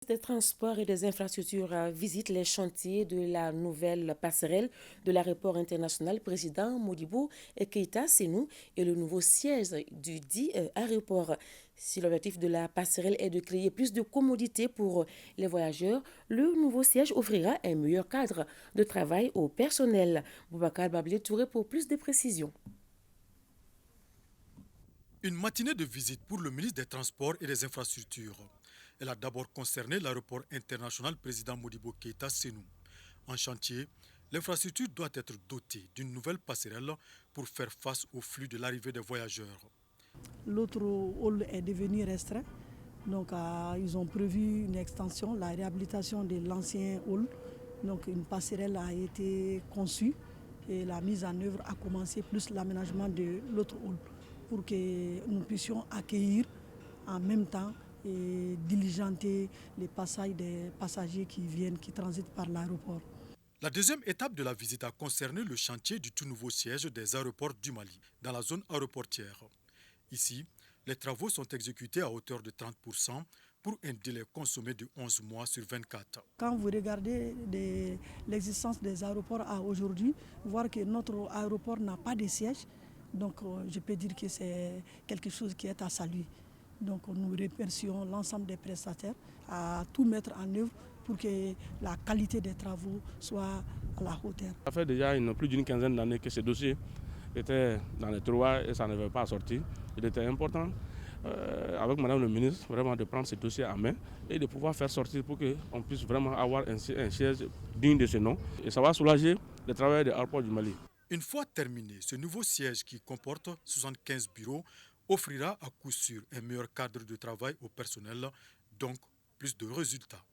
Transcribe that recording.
des Transports et des Infrastructures visite les chantiers de la nouvelle passerelle de l'aéroport international président Modibo Keïta Sénou et le nouveau siège du dit aéroport. Si l'objectif de la passerelle est de créer plus de commodités pour les voyageurs, le nouveau siège offrira un meilleur cadre de travail au personnel. Boubacar Bablé Touré pour plus de précisions. Une matinée de visite pour le ministre des Transports et des Infrastructures. Elle a d'abord concerné l'aéroport international président Modibo Keïta Sénou. En chantier, l'infrastructure doit être dotée d'une nouvelle passerelle pour faire face au flux de l'arrivée des voyageurs. L'autre hall est devenu restreint, donc ils ont prévu une extension, la réhabilitation de l'ancien hall. Donc une passerelle a été conçue et la mise en œuvre a commencé, plus l'aménagement de l'autre hall, pour que nous puissions accueillir en même temps et diligenter les passages des passagers qui transitent par l'aéroport. La deuxième étape de la visite a concerné le chantier du tout nouveau siège des aéroports du Mali, dans la zone aéroportière. Ici, les travaux sont exécutés à hauteur de 30% pour un délai consommé de 11 mois sur 24. Quand vous regardez l'existence des aéroports à aujourd'hui, voir que notre aéroport n'a pas de siège, donc je peux dire que c'est quelque chose qui est à saluer. Donc nous remercions l'ensemble des prestataires à tout mettre en œuvre pour que la qualité des travaux soit à la hauteur. Ça fait déjà plus d'une quinzaine d'années que ce dossier était dans les tiroirs et ça ne veut pas sortir. Il était important avec Madame le ministre vraiment de prendre ce dossier en main et de pouvoir faire sortir pour qu'on puisse vraiment avoir un siège digne de ce nom. Et ça va soulager les travailleurs des aéroports du Mali. Une fois terminé, ce nouveau siège qui comporte 75 bureaux offrira à coup sûr un meilleur cadre de travail au personnel, donc plus de résultats.